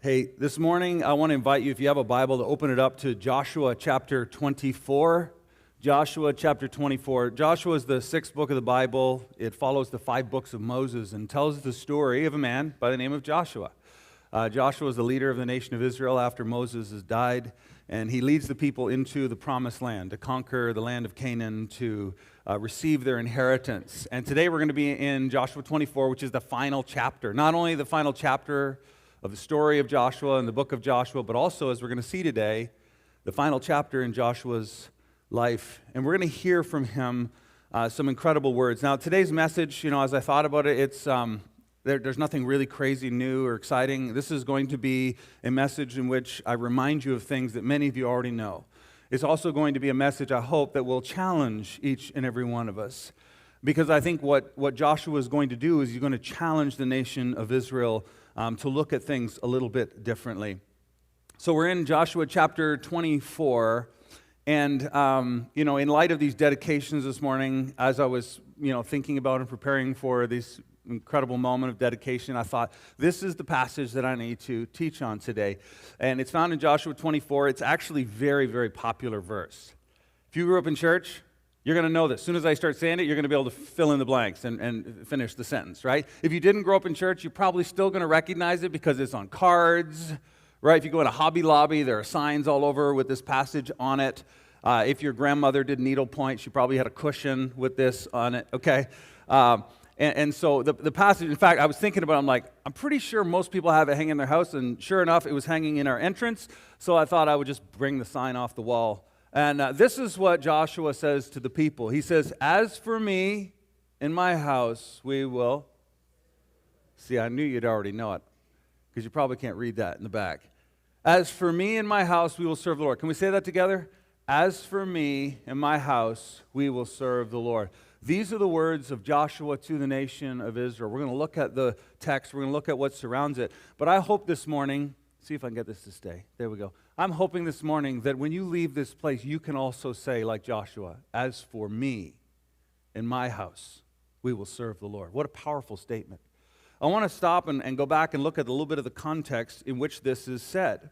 Hey, this morning I want to invite you, if you have a Bible, to open it up to Joshua chapter 24. Joshua chapter 24. Joshua is the sixth book of the Bible. It follows the 5 books of Moses and tells the story of a man by the name of Joshua. Joshua is the leader of the nation of Israel after Moses has died, and he leads the people into the promised land to conquer the land of Canaan, to receive their inheritance. And today we're going to be in Joshua 24, which is the final chapter. Not only the final chapter of the story of Joshua and the book of Joshua, but also, as we're going to see today, the final chapter in Joshua's life. And we're going to hear from him some incredible words. Now, today's message, as I thought about it, it's there's nothing really crazy new or exciting. This is going to be a message in which I remind you of things that many of you already know. It's also going to be a message, I hope, that will challenge each and every one of us. Because I think what Joshua is going to do is he's going to challenge the nation of Israel to look at things a little bit differently. So we're in Joshua chapter 24, and in light of these dedications this morning, as I was thinking about and preparing for this incredible moment of dedication, I thought, this is the passage that I need to teach on today. And it's found in Joshua 24. It's actually a very, very popular verse. If you grew up in church, you're going to know this. As soon as I start saying it, you're going to be able to fill in the blanks and finish the sentence, right? If you didn't grow up in church, you're probably still going to recognize it because it's on cards, right? If you go in a Hobby Lobby, there are signs all over with this passage on it. If your grandmother did needlepoint, she probably had a cushion with this on it, okay? And so the passage, in fact, I was thinking about it, I'm pretty sure most people have it hanging in their house, and sure enough, it was hanging in our entrance, so I thought I would just bring the sign off the wall. And this is what Joshua says to the people. He says, "As for me and my house, we will..." See, I knew you'd already know it, because you probably can't read that in the back. "As for me and my house, we will serve the Lord." Can we say that together? As for me and my house, we will serve the Lord. These are the words of Joshua to the nation of Israel. We're going to look at the text. We're going to look at what surrounds it. But I hope this morning, see if I can get this to stay. There we go. I'm hoping this morning that when you leave this place, you can also say, like Joshua, "As for me and my house, we will serve the Lord." What a powerful statement. I want to stop and go back and look at a little bit of the context in which this is said.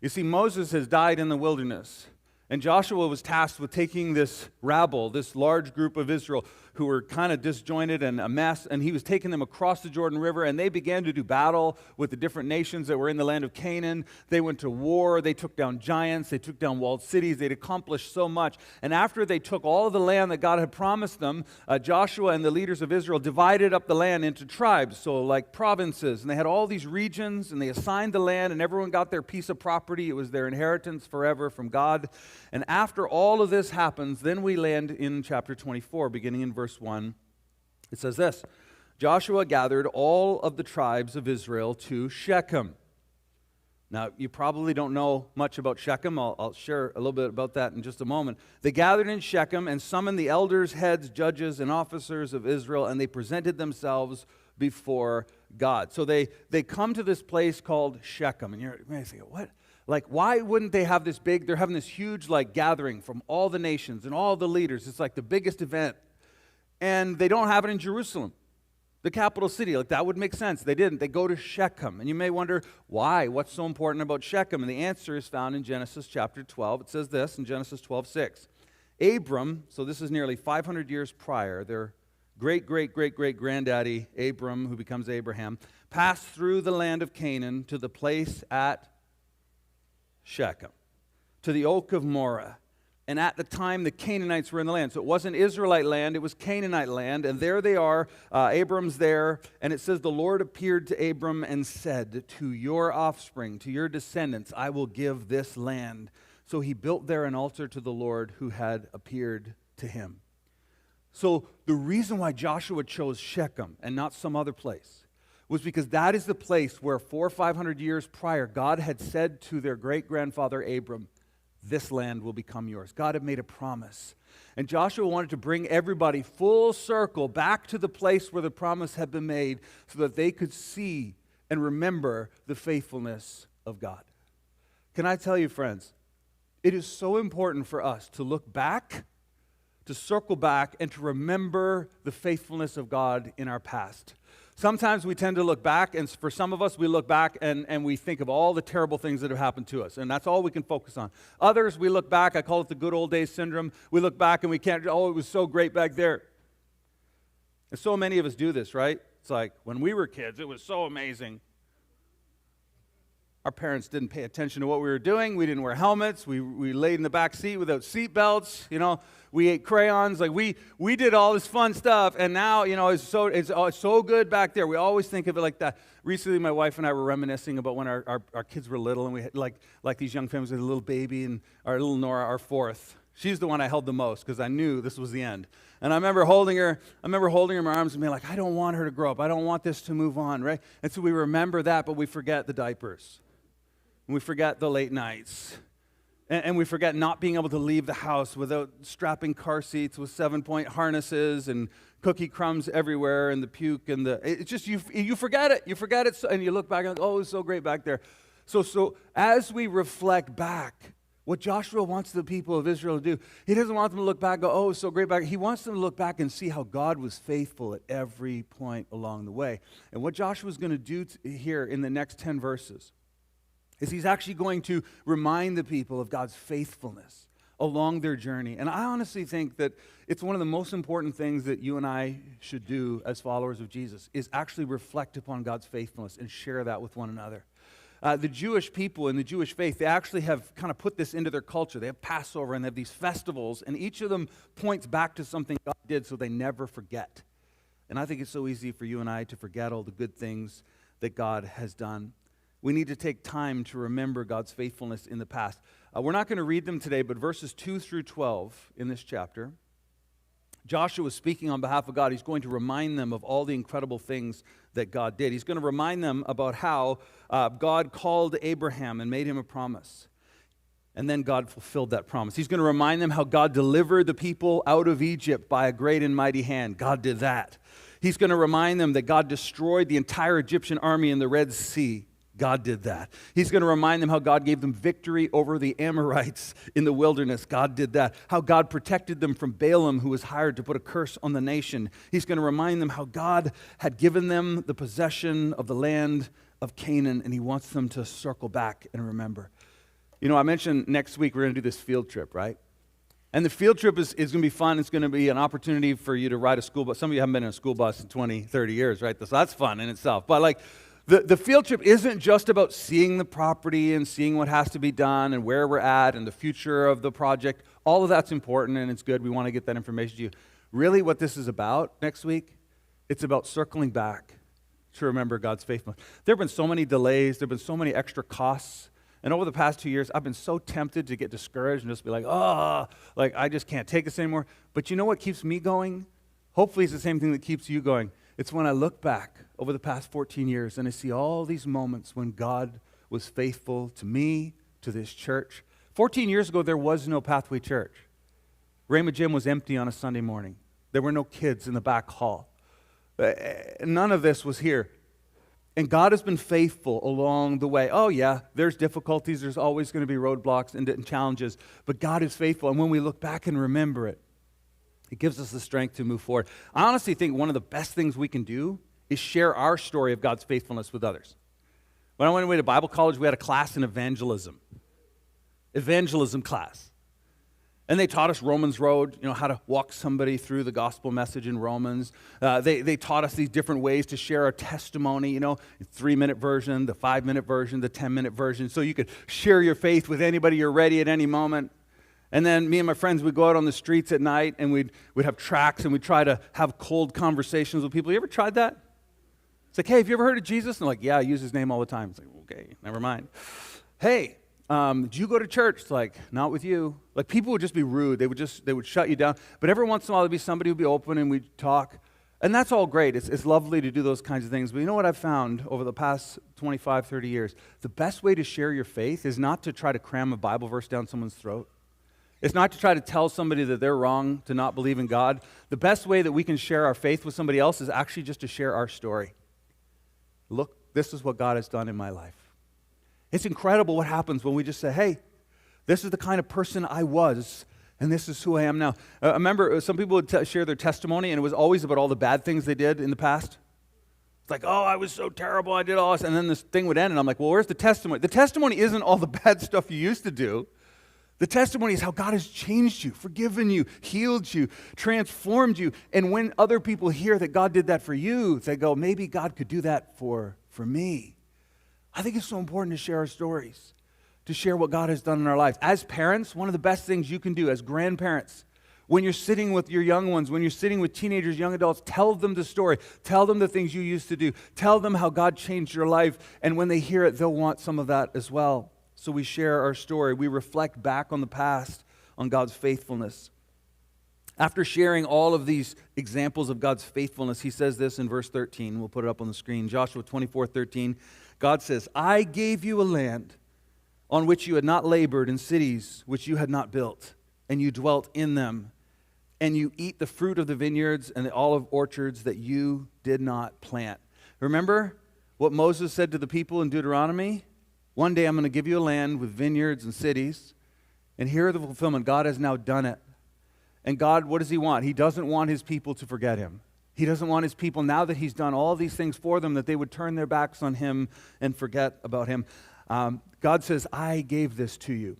You see, Moses has died in the wilderness, and Joshua was tasked with taking this rabble, this large group of Israel who were kind of disjointed and a mess, and he was taking them across the Jordan River, and they began to do battle with the different nations that were in the land of Canaan. They went to war. They took down giants. They took down walled cities. They'd accomplished so much. And after they took all of the land that God had promised them, Joshua and the leaders of Israel divided up the land into tribes, so like provinces. And they had all these regions, and they assigned the land, and everyone got their piece of property. It was their inheritance forever from God. And after all of this happens, then we land in chapter 24, beginning in verse 1. It says this: "Joshua gathered all of the tribes of Israel to Shechem." Now, you probably don't know much about Shechem. I'll share a little bit about that in just a moment. "They gathered in Shechem and summoned the elders, heads, judges, and officers of Israel, and they presented themselves before God." So they come to this place called Shechem. And you're thinking, what? Why wouldn't they have this big, they're having this huge, gathering from all the nations and all the leaders. It's like the biggest event. And they don't have it in Jerusalem, the capital city. That would make sense. They didn't. They go to Shechem. And you may wonder, why? What's so important about Shechem? And the answer is found in Genesis chapter 12. It says this in Genesis 12:6. Abram, so this is nearly 500 years prior, their great-great-great-great-granddaddy, Abram, who becomes Abraham, passed through the land of Canaan to the place at Shechem, to the oak of Moreh. And at the time, the Canaanites were in the land. So it wasn't Israelite land, it was Canaanite land. And there they are, Abram's there. And it says, "The Lord appeared to Abram and said, 'To your offspring, to your descendants, I will give this land.' So he built there an altar to the Lord who had appeared to him." So the reason why Joshua chose Shechem and not some other place was because that is the place where 400 or 500 years prior, God had said to their great-grandfather Abram, "This land will become yours." God had made a promise. And Joshua wanted to bring everybody full circle back to the place where the promise had been made so that they could see and remember the faithfulness of God. Can I tell you, friends, it is so important for us to look back, to circle back, and to remember the faithfulness of God in our past. Sometimes we tend to look back, and for some of us, we look back and we think of all the terrible things that have happened to us, and that's all we can focus on. Others, we look back, I call it the good old days syndrome. We look back and we can't, oh, it was so great back there. And so many of us do this, right? It's like, when we were kids, it was so amazing. Our parents didn't pay attention to what we were doing. We didn't wear helmets. We laid in the back seat without seat belts. We ate crayons. Like we did all this fun stuff, and now it's so good back there. We always think of it like that. Recently, my wife and I were reminiscing about when our kids were little, and we had like these young families with a little baby, and our little Nora, our fourth. She's the one I held the most because I knew this was the end. And I remember holding her in my arms and being like, I don't want her to grow up. I don't want this to move on, right? And so we remember that, but we forget the diapers. And we forget the late nights. And we forget not being able to leave the house without strapping car seats with 7-point harnesses and cookie crumbs everywhere and the puke and it's just, you forget it. You forget it, and you look back and oh, it was so great back there. So as we reflect back, what Joshua wants the people of Israel to do, he doesn't want them to look back and go, oh, it was so great back. He wants them to look back and see how God was faithful at every point along the way. And what Joshua's going to do here in the next 10 verses is he's actually going to remind the people of God's faithfulness along their journey. And I honestly think that it's one of the most important things that you and I should do as followers of Jesus is actually reflect upon God's faithfulness and share that with one another. The Jewish people in the Jewish faith, they actually have kind of put this into their culture. They have Passover and they have these festivals, and each of them points back to something God did so they never forget. And I think it's so easy for you and I to forget all the good things that God has done. We need to take time to remember God's faithfulness in the past. We're not going to read them today, but verses 2 through 12 in this chapter, Joshua is speaking on behalf of God. He's going to remind them of all the incredible things that God did. He's going to remind them about how God called Abraham and made him a promise. And then God fulfilled that promise. He's going to remind them how God delivered the people out of Egypt by a great and mighty hand. God did that. He's going to remind them that God destroyed the entire Egyptian army in the Red Sea. God did that. He's going to remind them how God gave them victory over the Amorites in the wilderness. God did that. How God protected them from Balaam, who was hired to put a curse on the nation. He's going to remind them how God had given them the possession of the land of Canaan, and he wants them to circle back and remember. I mentioned next week we're going to do this field trip, right? And the field trip is going to be fun. It's going to be an opportunity for you to ride a school bus. Some of you haven't been in a school bus in 20, 30 years, right? So that's fun in itself. But the field trip isn't just about seeing the property and seeing what has to be done and where we're at and the future of the project. All of that's important and it's good. We want to get that information to you. Really what this is about next week, it's about circling back to remember God's faithfulness. There have been so many delays. There have been so many extra costs. And over the past 2 years, I've been so tempted to get discouraged and just be like, I just can't take this anymore. But you know what keeps me going? Hopefully it's the same thing that keeps you going. It's when I look back over the past 14 years and I see all these moments when God was faithful to me, to this church. 14 years ago, there was no Pathway Church. Rhema Gym was empty on a Sunday morning. There were no kids in the back hall. None of this was here. And God has been faithful along the way. Oh yeah, there's difficulties. There's always going to be roadblocks and challenges. But God is faithful. And when we look back and remember it, it gives us the strength to move forward. I honestly think one of the best things we can do is share our story of God's faithfulness with others. When I went away to Bible college, we had a class in evangelism class. And they taught us Romans Road, how to walk somebody through the gospel message in Romans. They taught us these different ways to share our testimony, 3-minute version, the 5-minute version, the 10-minute version, so you could share your faith with anybody you're ready at any moment. And then me and my friends would go out on the streets at night and we'd have tracts and we'd try to have cold conversations with people. You ever tried that? It's like, hey, have you ever heard of Jesus? And they're like, yeah, I use his name all the time. It's like, okay, never mind. Hey, did you go to church? It's like, not with you. Like people would just be rude. They would shut you down. But every once in a while there'd be somebody who'd be open and we'd talk. And that's all great. It's lovely to do those kinds of things. But you know what I've found over the past 25, 30 years? The best way to share your faith is not to try to cram a Bible verse down someone's throat. It's not to try to tell somebody that they're wrong to not believe in God. The best way that we can share our faith with somebody else is actually just to share our story. Look, this is what God has done in my life. It's incredible what happens when we just say, hey, this is the kind of person I was, and this is who I am now. I remember some people would share their testimony, and it was always about all the bad things they did in the past. It's like, oh, I was so terrible, I did all this. And then this thing would end, and I'm like, well, where's the testimony? The testimony isn't all the bad stuff you used to do. The testimony is how God has changed you, forgiven you, healed you, transformed you. And when other people hear that God did that for you, they go, maybe God could do that for me. I think it's so important to share our stories, to share what God has done in our lives. As parents, one of the best things you can do as grandparents, when you're sitting with your young ones, when you're sitting with teenagers, young adults, tell them the story. Tell them the things you used to do. Tell them how God changed your life. And when they hear it, they'll want some of that as well. So we share our story. We reflect back on the past, on God's faithfulness. After sharing all of these examples of God's faithfulness, he says this in verse 13. We'll put it up on the screen. Joshua 24:13. God says, I gave you a land on which you had not labored, in cities which you had not built, and you dwelt in them. And you eat the fruit of the vineyards and the olive orchards that you did not plant. Remember what Moses said to the people in Deuteronomy? One day I'm going to give you a land with vineyards and cities. And here are the fulfillment. God has now done it. And God, what does he want? He doesn't want his people to forget him. He doesn't want his people, now that he's done all these things for them, that they would turn their backs on him and forget about him. God says, I gave this to you.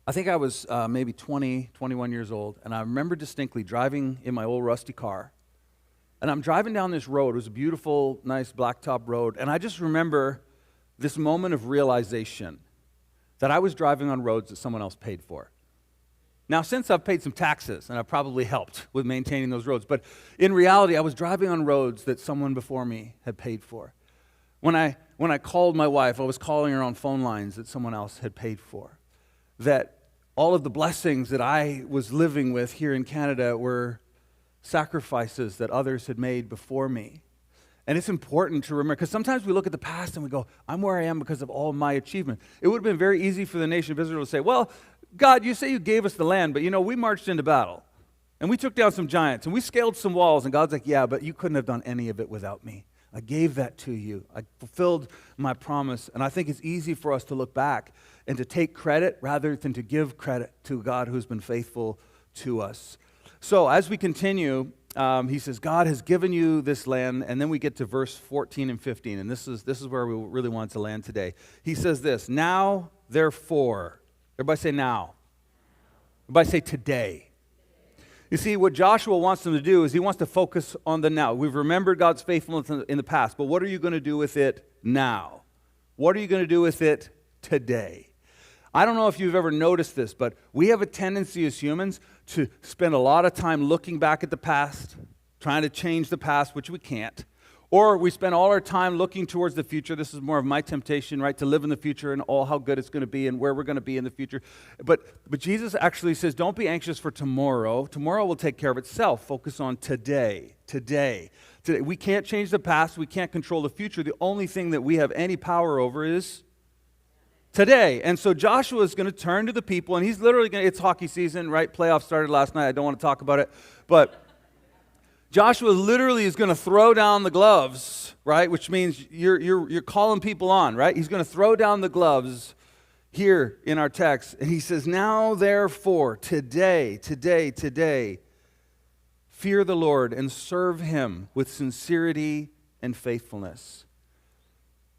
I think I was maybe 20, 21 years old. And I remember distinctly driving in my old rusty car. And I'm driving down this road. It was a beautiful, nice blacktop road. And I just remember this moment of realization that I was driving on roads that someone else paid for. Now, since I've paid some taxes, and I've probably helped with maintaining those roads, but in reality, I was driving on roads that someone before me had paid for. When I called my wife, I was calling her on phone lines that someone else had paid for. That all of the blessings that I was living with here in Canada were sacrifices that others had made before me. And it's important to remember, because sometimes we look at the past and we go, I'm where I am because of all my achievement. It would have been very easy for the nation of Israel to say, well, God, you say you gave us the land, but we marched into battle. And we took down some giants, and we scaled some walls. And God's like, yeah, but you couldn't have done any of it without me. I gave that to you. I fulfilled my promise. And I think it's easy for us to look back and to take credit rather than to give credit to God who's been faithful to us. So as we continue, he says, God has given you this land, and then we get to verse 14 and 15, and this is where we really want to land today. He says this, now, therefore, everybody say now. Everybody say today. You see, what Joshua wants them to do is he wants to focus on the now. We've remembered God's faithfulness in the past, but what are you going to do with it now? What are you going to do with it today? I don't know if you've ever noticed this, but we have a tendency as humans to spend a lot of time looking back at the past, trying to change the past, which we can't. Or we spend all our time looking towards the future. This is more of my temptation, right, to live in the future and all how good it's going to be and where we're going to be in the future. But Jesus actually says, don't be anxious for tomorrow. Tomorrow will take care of itself. Focus on today. Today. We can't change the past. We can't control the future. The only thing that we have any power over is today. And so Joshua is going to turn to the people, and he's literally going to, it's hockey season, right? Playoffs started last night. I don't want to talk about it. But Joshua literally is going to throw down the gloves, right? Which means you're calling people on, right? He's going to throw down the gloves here in our text. And he says, now therefore, today, fear the Lord and serve him with sincerity and faithfulness.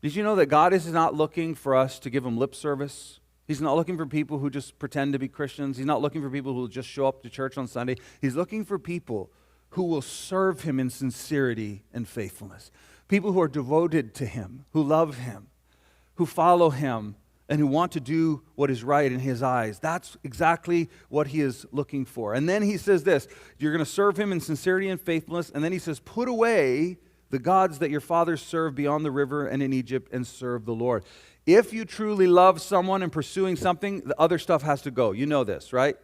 Did you know that God is not looking for us to give him lip service? He's not looking for people who just pretend to be Christians. He's not looking for people who will just show up to church on Sunday. He's looking for people who will serve him in sincerity and faithfulness. People who are devoted to him, who love him, who follow him, and who want to do what is right in his eyes. That's exactly what he is looking for. And then he says this, you're going to serve him in sincerity and faithfulness. And then he says, put away the gods that your fathers served beyond the river and in Egypt, and serve the Lord. If you truly love someone and pursuing something, the other stuff has to go. You know this, right?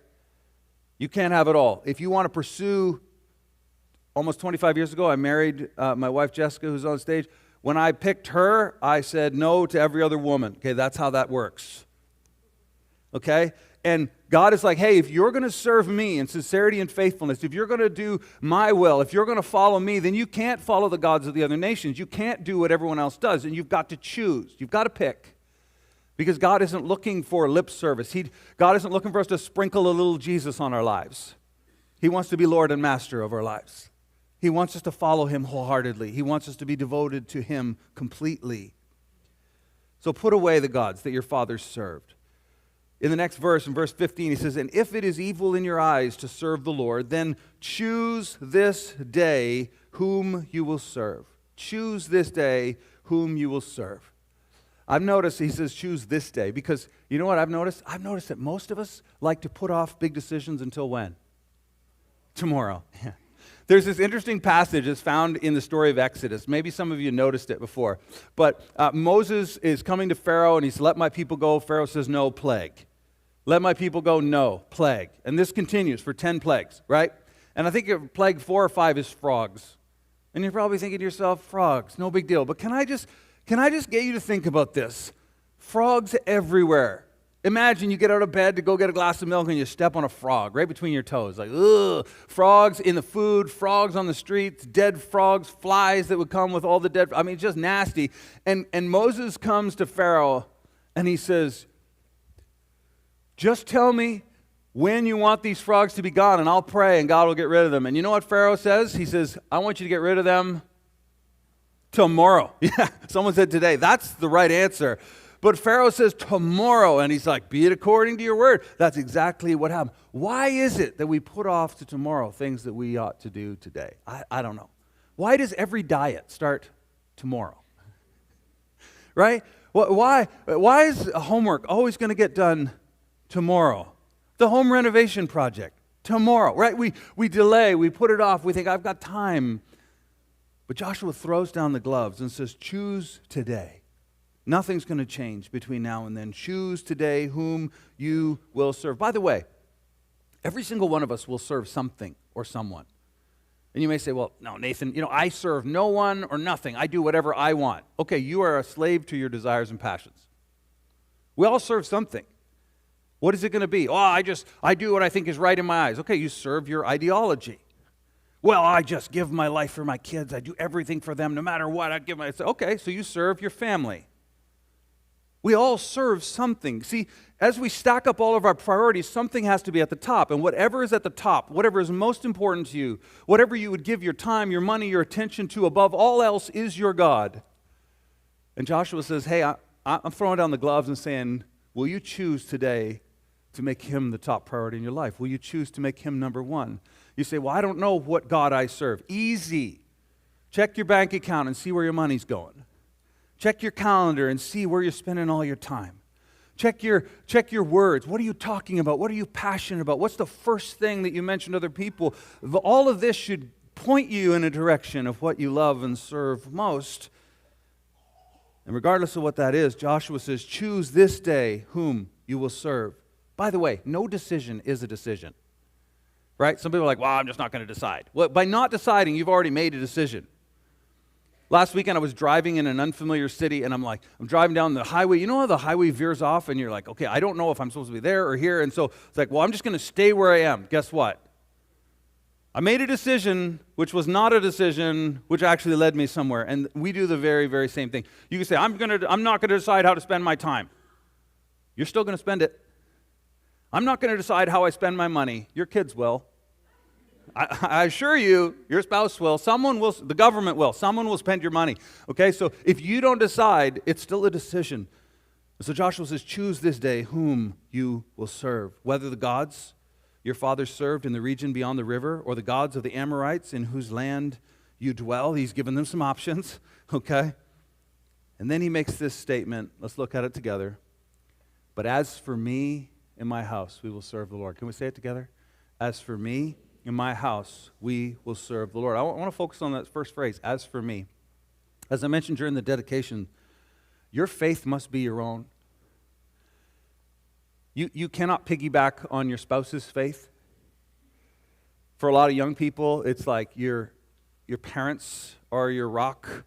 You can't have it all. If you want to pursue, almost 25 years ago, I married my wife Jessica, who's on stage. When I picked her, I said no to every other woman. Okay, that's how that works. Okay? And God is like, hey, if you're going to serve me in sincerity and faithfulness, if you're going to do my will, if you're going to follow me, then you can't follow the gods of the other nations. You can't do what everyone else does, and you've got to choose. You've got to pick. Because God isn't looking for lip service. God isn't looking for us to sprinkle a little Jesus on our lives. He wants to be Lord and Master of our lives. He wants us to follow him wholeheartedly. He wants us to be devoted to him completely. So put away the gods that your fathers served. In the next verse, in verse 15, he says, and if it is evil in your eyes to serve the Lord, then choose this day whom you will serve. Choose this day whom you will serve. I've noticed, he says, choose this day, because you know what I've noticed? I've noticed that most of us like to put off big decisions until when? Tomorrow. Yeah. There's this interesting passage that's found in the story of Exodus. Maybe some of you noticed it before. But Moses is coming to Pharaoh, and he's, let my people go. Pharaoh says, no, plague. Let my people go, no, plague. And this continues for 10 plagues, right? And I think plague 4 or 5 is frogs. And you're probably thinking to yourself, frogs, no big deal. But can I just get you to think about this? Frogs everywhere. Imagine you get out of bed to go get a glass of milk and you step on a frog right between your toes. Like, ugh. Frogs in the food, frogs on the streets, dead frogs, flies that would come with all the dead. I mean, it's just nasty. And Moses comes to Pharaoh and he says, just tell me when you want these frogs to be gone and I'll pray and God will get rid of them. And you know what Pharaoh says? He says, I want you to get rid of them tomorrow. Yeah, someone said today. That's the right answer. But Pharaoh says tomorrow, and he's like, be it according to your word. That's exactly what happened. Why is it that we put off to tomorrow things that we ought to do today? I don't know. Why does every diet start tomorrow? Right? Why is homework always going to get done tomorrow? The home renovation project, tomorrow, right? We delay, we put it off, we think, I've got time. But Joshua throws down the gloves and says, choose today. Nothing's going to change between now and then. Choose today whom you will serve. By the way, every single one of us will serve something or someone. And you may say, well, no, Nathan, I serve no one or nothing. I do whatever I want. Okay, you are a slave to your desires and passions. We all serve something. What is it going to be? Oh, I do what I think is right in my eyes. Okay, you serve your ideology. Well, I just give my life for my kids. I do everything for them no matter what. Okay, so you serve your family. We all serve something. See, as we stack up all of our priorities, something has to be at the top. And whatever is at the top, whatever is most important to you, whatever you would give your time, your money, your attention to above all else is your God. And Joshua says, hey, I'm throwing down the gloves and saying, will you choose today to make him the top priority in your life? Will you choose to make him number one? You say, well, I don't know what God I serve. Easy. Check your bank account and see where your money's going. Check your calendar and see where you're spending all your time. Check your words. What are you talking about? What are you passionate about? What's the first thing that you mention to other people? All of this should point you in a direction of what you love and serve most. And regardless of what that is, Joshua says, choose this day whom you will serve. By the way, no decision is a decision. Right? Some people are like, well, I'm just not going to decide. Well, by not deciding, you've already made a decision. Last weekend, I was driving in an unfamiliar city, and I'm driving down the highway. You know how the highway veers off, and you're like, okay, I don't know if I'm supposed to be there or here. And so it's like, well, I'm just going to stay where I am. Guess what? I made a decision, which was not a decision, which actually led me somewhere. And we do the very, very same thing. You can say, I'm not going to decide how to spend my time. You're still going to spend it. I'm not going to decide how I spend my money. Your kids will. I assure you, your spouse will, someone will, the government will, someone will spend your money. Okay, so if you don't decide, it's still a decision. So Joshua says, choose this day whom you will serve, whether the gods your fathers served in the region beyond the river or the gods of the Amorites in whose land you dwell. He's given them some options, okay? And then he makes this statement. Let's look at it together. But as for me and my house, we will serve the Lord. Can we say it together? As for me, in my house, we will serve the Lord. I want to focus on that first phrase, as for me. As I mentioned during the dedication, your faith must be your own. You cannot piggyback on your spouse's faith. For a lot of young people, it's like your parents are your rock.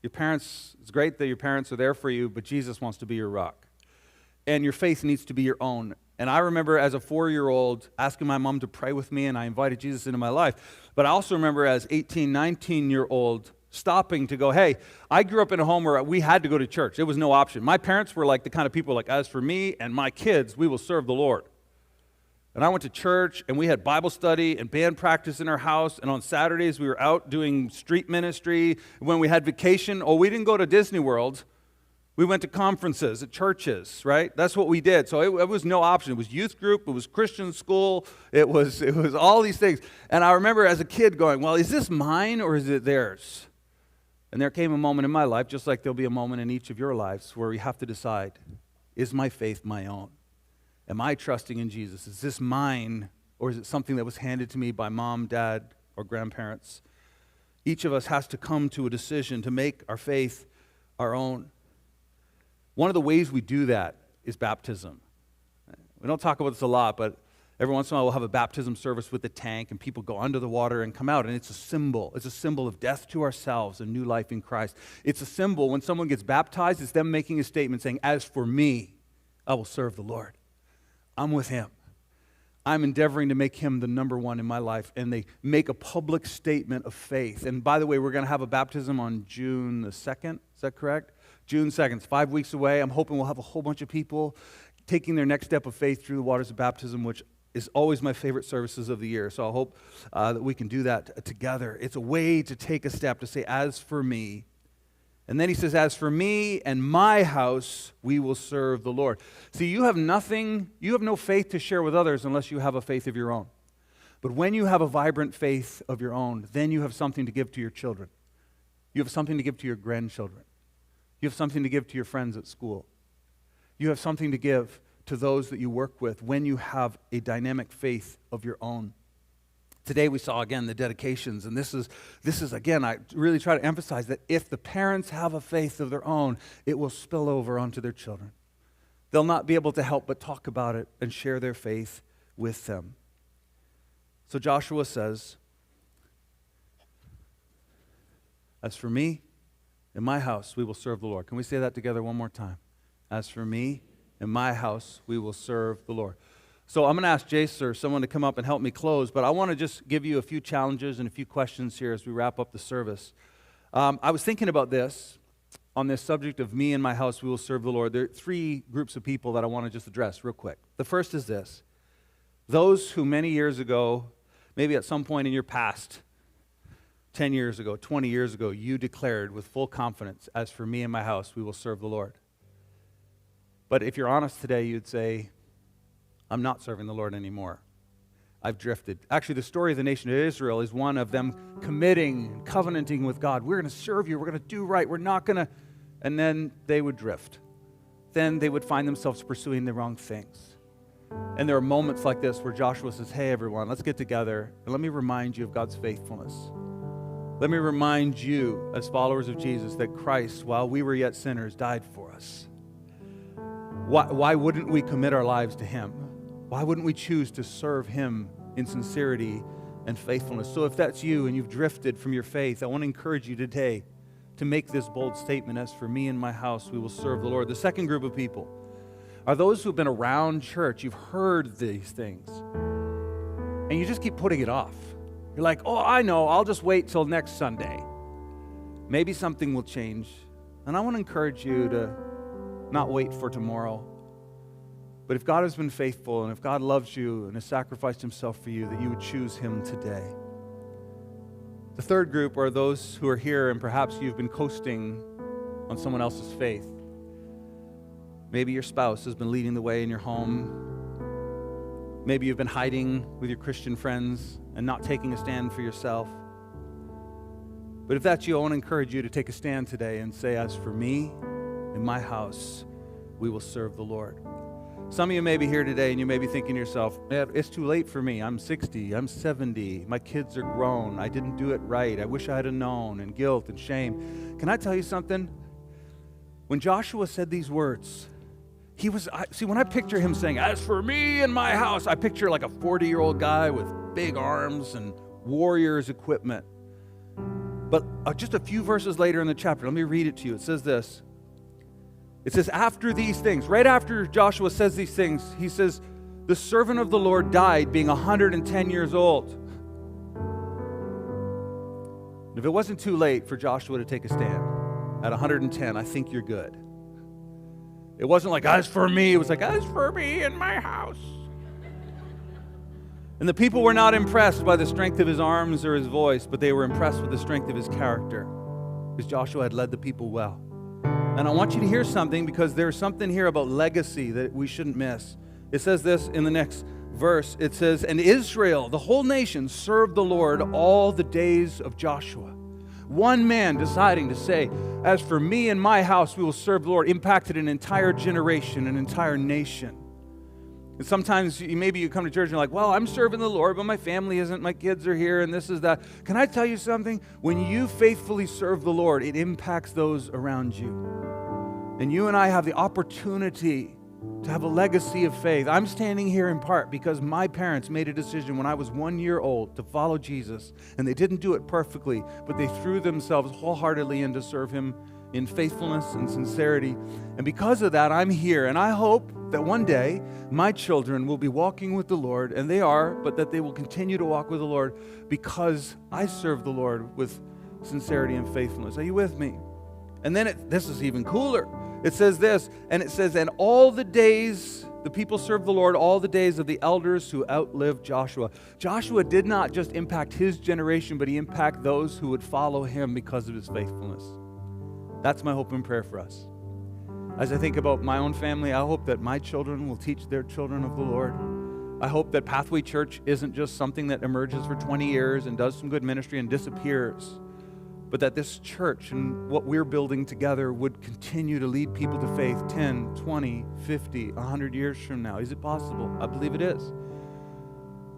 Your parents, it's great that your parents are there for you, but Jesus wants to be your rock. And your faith needs to be your own. And I remember as a 4-year-old asking my mom to pray with me, and I invited Jesus into my life. But I also remember as 18, 19-year-old stopping to go, hey, I grew up in a home where we had to go to church. It was no option. My parents were like the kind of people like, as for me and my kids, we will serve the Lord. And I went to church, and we had Bible study and band practice in our house. And on Saturdays, we were out doing street ministry. When we had vacation, we didn't go to Disney World. We went to conferences at churches, right? That's what we did. So it was no option. It was youth group. It was Christian school. It was all these things. And I remember as a kid going, well, is this mine or is it theirs? And there came a moment in my life, just like there'll be a moment in each of your lives, where you have to decide, is my faith my own? Am I trusting in Jesus? Is this mine, or is it something that was handed to me by mom, dad, or grandparents? Each of us has to come to a decision to make our faith our own. One of the ways we do that is baptism. We don't talk about this a lot, but every once in a while we'll have a baptism service with a tank, and people go under the water and come out, and it's a symbol. It's a symbol of death to ourselves and new life in Christ. It's a symbol when someone gets baptized, it's them making a statement saying, as for me, I will serve the Lord. I'm with him. I'm endeavoring to make him the number one in my life. And they make a public statement of faith. And by the way, we're going to have a baptism on June the 2nd. Is that correct? June 2nd. It's 5 weeks away. I'm hoping we'll have a whole bunch of people taking their next step of faith through the waters of baptism, which is always my favorite services of the year. So I hope that we can do that together. It's a way to take a step to say, as for me. And then he says, as for me and my house, we will serve the Lord. See, you have no faith to share with others unless you have a faith of your own. But when you have a vibrant faith of your own, then you have something to give to your children. You have something to give to your grandchildren. You have something to give to your friends at school. You have something to give to those that you work with when you have a dynamic faith of your own. Today we saw again the dedications, and this is again, I really try to emphasize that if the parents have a faith of their own, it will spill over onto their children. They'll not be able to help but talk about it and share their faith with them. So Joshua says, as for me and my house, we will serve the Lord. Can we say that together one more time? As for me and my house, we will serve the Lord. So I'm going to ask Jace or someone to come up and help me close, but I want to just give you a few challenges and a few questions here as we wrap up the service. I was thinking about this, on this subject of me and my house, we will serve the Lord. There are three groups of people that I want to just address real quick. The first is this. Those who many years ago, maybe at some point in your past, 10 years ago, 20 years ago, you declared with full confidence, as for me and my house, we will serve the Lord. But if you're honest today, you'd say, I'm not serving the Lord anymore. I've drifted. Actually, the story of the nation of Israel is one of them committing, covenanting with God. We're going to serve you. We're going to do right. We're not going to. And then they would drift. Then they would find themselves pursuing the wrong things. And there are moments like this where Joshua says, hey, everyone, let's get together and let me remind you of God's faithfulness. Let me remind you, as followers of Jesus, that Christ, while we were yet sinners, died for us. Why wouldn't we commit our lives to him? Why wouldn't we choose to serve him in sincerity and faithfulness? So if that's you and you've drifted from your faith, I want to encourage you today to make this bold statement, as for me and my house, we will serve the Lord. The second group of people are those who've been around church. You've heard these things, and you just keep putting it off. You're like, oh, I know, I'll just wait till next Sunday. Maybe something will change. And I want to encourage you to not wait for tomorrow. But if God has been faithful, and if God loves you and has sacrificed himself for you, that you would choose him today. The third group are those who are here and perhaps you've been coasting on someone else's faith. Maybe your spouse has been leading the way in your home. Maybe you've been hiding with your Christian friends and not taking a stand for yourself. But if that's you, I want to encourage you to take a stand today and say, as for me and my house, we will serve the Lord. Some of you may be here today and you may be thinking to yourself, man, it's too late for me. I'm 60, I'm 70, my kids are grown, I didn't do it right, I wish I had known, and guilt and shame. Can I tell you something? When Joshua said these words, when I picture him saying, as for me and my house, I picture like a 40-year-old guy with big arms and warrior's equipment. But just a few verses later in the chapter, let me read it to you. It says this. It says, after these things, right after Joshua says these things, he says, the servant of the Lord died being 110 years old. And if it wasn't too late for Joshua to take a stand at 110, I think you're good. It wasn't like, as for me. It was like, as for me and my house. And the people were not impressed by the strength of his arms or his voice, but they were impressed with the strength of his character, because Joshua had led the people well. And I want you to hear something, because there's something here about legacy that we shouldn't miss. It says this in the next verse. It says, "And Israel, the whole nation, served the Lord all the days of Joshua." One man deciding to say, "As for me and my house, we will serve the Lord," impacted an entire generation, an entire nation. And sometimes maybe you come to church and you're like, "Well, I'm serving the Lord, but my family isn't, my kids are here, and this is that." Can I tell you something? When you faithfully serve the Lord, it impacts those around you. And you and I have the opportunity to have a legacy of faith. I'm standing here in part because my parents made a decision when I was 1 year old to follow Jesus, and they didn't do it perfectly, but they threw themselves wholeheartedly in to serve Him in faithfulness and sincerity. And because of that, I'm here, and I hope that one day my children will be walking with the Lord, and they are, but that they will continue to walk with the Lord because I serve the Lord with sincerity and faithfulness. Are you with me? And then this is even cooler. It says this, and it says, "And all the days the people served the Lord, all the days of the elders who outlived Joshua." Joshua did not just impact his generation, but he impacted those who would follow him because of his faithfulness. That's my hope and prayer for us. As I think about my own family, I hope that my children will teach their children of the Lord. I hope that Pathway Church isn't just something that emerges for 20 years and does some good ministry and disappears, but that this church and what we're building together would continue to lead people to faith 10, 20, 50, 100 years from now. Is it possible? I believe it is.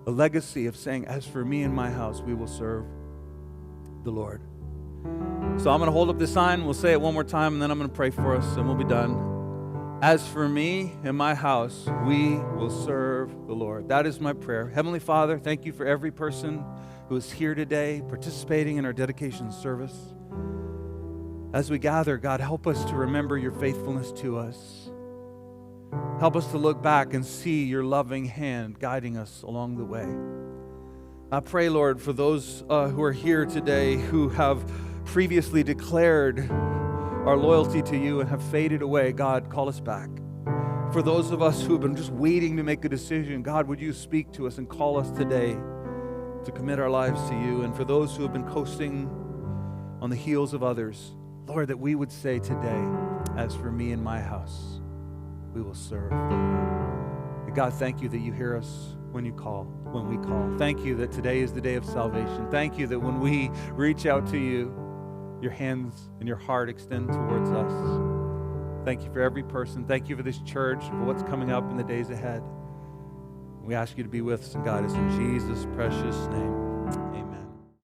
A legacy of saying, "As for me and my house, we will serve the Lord." So I'm going to hold up the sign. We'll say it one more time, and then I'm going to pray for us, and we'll be done. "As for me and my house, we will serve the Lord." That is my prayer. Heavenly Father, thank you for every person who is here today participating in our dedication service. As we gather, God, help us to remember your faithfulness to us. Help us to look back and see your loving hand guiding us along the way. I pray, Lord, for those who are here today who have previously declared our loyalty to you and have faded away. God, call us back. For those of us who have been just waiting to make a decision, God, would you speak to us and call us today to commit our lives to you? And for those who have been coasting on the heels of others, Lord, that we would say today, "As for me and my house, we will serve the Lord." And God, thank you that you hear us when we call. Thank you that today is the day of salvation. Thank you that when we reach out to you, your hands and your heart extend towards us. Thank you for every person. Thank you for this church, for what's coming up in the days ahead. We ask you to be with us and guide us in Jesus' precious name. Amen.